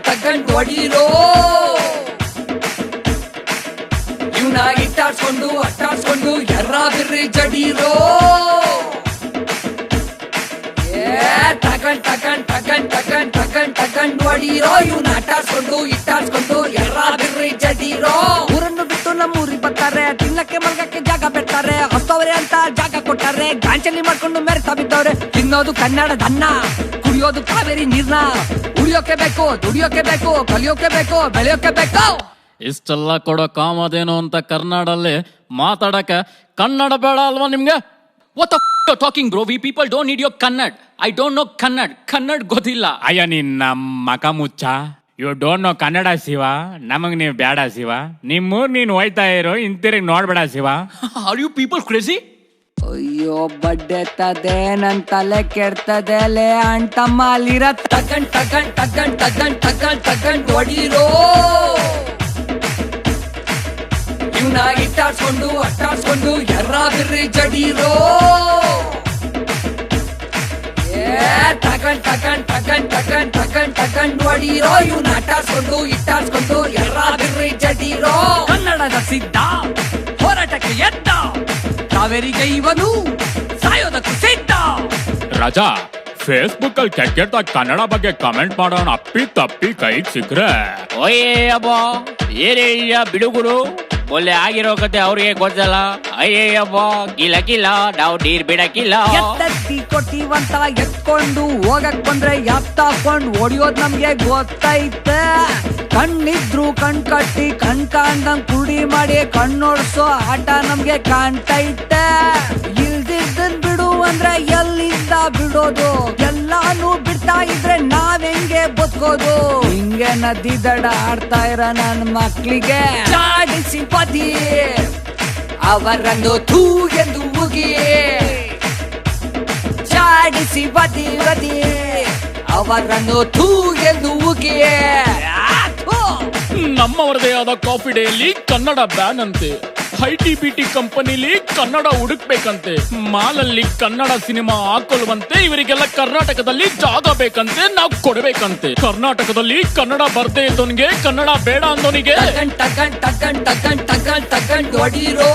ತಗೊಂಡ್ ಹೊಡೀರೋ ಇವ್ನ ಇಟ್ಟಾಡ್ಸ್ಕೊಂಡು ಅಟ್ಟಾಡ್ಸ್ಕೊಂಡು ಎರ್ರ ಬಿರ್ರಿ ಜಡೀರೋ ತಗೊಂಡ್ ಹೊಡೀರೋ ಇವ್ನ ಅಟ್ಟಾಡ್ಸ್ಕೊಂಡು ಇಟ್ಟಾಡ್ಸ್ಕೊಂಡು ಎರ್ರ ಬಿರ್ರಿ ಜಡೀರೋ ಊರನ್ನು ಬಿಟ್ಟು ನಮ್ಮೂರಿಗೆ ಬರ್ತಾರೆ ತಿನ್ನಕ್ಕೆ ಮಲ್ಗಕ್ಕೆ ಜಾಗ ಬಿಡ್ತಾರೆ ಹೊಸ್ತವ್ರೆ ಅಂತ ಜಾಗ ಕೊಟ್ಟಾರೆ ಗಾಂಚಲಿ ಮಾಡ್ಕೊಂಡು ಮೆರೆತಾ ಬಿದ್ದವ್ರೆ ತಿನ್ನೋದು ಕನ್ನಡದ ಅನ್ನ ಕುಡಿಯೋದು ಕಾವೇರಿ ನೀರ್ನ ಉಳಿಯೋಕೆ ಬೇಕು ದುಡಿಯೋಕೆ ಬೇಕು ಕಲಿಯೋಕೆ ಬೇಕು ಬೆಳೆಯೋಕೆ ಬೇಕು ಇಷ್ಟೆಲ್ಲ ಕೊಡೋ ಕಾಮದೇನು ಅಂತ ಕರ್ನಾಡಲ್ಲಿ ಮಾತಾಡಕ್ಕೆ ಕನ್ನಡ ಬೇಡ ಅಲ್ವಾ ನಿಮ್ಗೆ? What the f*** you're talking, bro? We people don't need your Kannad. I don't know Kannad. Kannad ಗೊತ್ತಿಲ್ಲ. ಅಯ್ಯ ನಿನ್ನ ಮಕ ಮುಚ್ಚ. You don't know Kannada Shiva. ನಮಗ್ ನೀವ್ ಬೇಡ ಶಿವ. ನಿಮ್ಮೂರ್ ನೀನ್ ಹೋಯ್ತಾ ಇರೋ ಇಂತಿರಿಗೆ ನೋಡ್ಬೇಡ Shiva. Are you people crazy? ಅಯ್ಯೋ ಬಡ್ಡೆತದೆ ನನ್ ತಲೆ ಕೆಡ್ತದೆ ಲೇ ಅಂಟಮ್ಮ ಅಲ್ಲಿರ ತಗೊಂಡ್ ಹೊಡೀರೋ ಇವ್ನ ಇಟ್ಟಾಡ್ಸ್ಕೊಂಡು ಅಟ್ಟಾಡ್ಸ್ಕೊಂಡು ಎರ್ರ ಬಿರ್ರಿ ಜಡೀರೋ ತಗೊಂಡ್ ಹೊಡೀರೋ ಇವ್ನ ಅಟ್ಟಾಡ್ಸ್ಕೊಂಡು ಇಟ್ಟಾಡ್ಸ್ಕೊಂಡು ಎರ್ರ ಬಿರ್ರಿ ಜಡೀರೋ ಕನ್ನಡದ ಸಿದ್ಧ ಹೋರಾಟಕ್ಕೆ ಎದ್ದ ಕಾವೇರಿಗೆ ಇವನು ಸಾಯೋದಕ್ಕೂ ಸಿದ್ಧ ರಾಜಾ ಫೇಸ್ಬುಕ್ ಅಲ್ಲಿ ಕೆಟ್ಟ ಕನ್ನಡ ಬಗ್ಗೆ ಕಮೆಂಟ್ ಮಾಡೋಣ ಅಪ್ಪಿ ತಪ್ಪಿ ಕೈಗೆ ಸಿಕ್ರೆ ಓಯೇ ಅಬ್ಬ ಏನೇ ಬಿಡುಗುರು ಒಳ್ಳೆ ಆಗಿರೋ ಕತೆ ಅವ್ರಿಗೆ ಗೊತ್ತಲ್ಲ. ಅಯ್ಯಯ್ಯಬ್ಬ ಕಿಲ ಕಿಲ ನಾವು ನೀರ್ ಬಿಡಕಿಲ್ಲ. ಎತ್ತಿ ಕೊಟ್ಟಿವಂತ ಎತ್ಕೊಂಡು ಹೋಗಕ್ ಬಂದ್ರೆ ಎತ್ತಾಕೊಂಡ್ ಹೊಡಿಯೋದ್ ನಮ್ಗೆ ಗೊತ್ತೈತೆ. ಕಣ್ಣಿದ್ರು ಕಣ್ ಕಟ್ಟಿ ಕಾಣ್ದಂಗ್ ಕುಡಿ ಮಾಡಿ ಕಣ್ಣೋಡ್ಸೋ ಆಟ ನಮ್ಗೆ ಕಾಣ್ತೈತೆ. ಇಲ್ದಿದ್ದನ್ ಬಿಡು ಅಂದ್ರೆ ಎಲ್ಲಿಂದ ಬಿಡೋದು? ಎಲ್ಲಾನು ಬಿಡ್ತಾ ಇದ್ರೆ ನಾವೆಂಗೆ ಬದುಕೋದು? ಹಿಂಗೆ ನದಿ ದಡ ಆಡ್ತಾ ಇರ ನನ್ ಮಕ್ಳಿಗೆ ಚಾಡಿಸಿ ಪದಿ ಅವರನ್ನು ಥೂ ಎಂದು ಮುಗಿ ಚಾಡಿಸಿ ಬದಿ ಬದಿ ಅವರನ್ನು ಥೂ ಎಂದು ಉಗಿ. ನಮ್ಮವರದೇ ಆದ ಕಾಫಿ ಡೇಯಲ್ಲಿ ಕನ್ನಡ ಬ್ಯಾನ್ ಅಂತೆ. ಐಟಿ ಕಂಪನಿಲಿ ಕನ್ನಡ ಹುಡುಕ್ಬೇಕಂತೆ. ಮಾಲಲ್ಲಿ ಕನ್ನಡ ಸಿನಿಮಾ ಹಾಕೊಳ್ವಂತೆ. ಇವರಿಗೆಲ್ಲ ಕರ್ನಾಟಕದಲ್ಲಿ ಜಾಗ ಬೇಕಂತೆ, ನಾವು ಕೊಡ್ಬೇಕಂತೆ. ಕರ್ನಾಟಕದಲ್ಲಿ ಕನ್ನಡ ಬರ್ದೇ ಇದ್ದವನಿಗೆ ಕನ್ನಡ ಬೇಡ ಅಂದವನಿಗೆ ತಗೊಂಡ್ ಹೊಡೀರೋ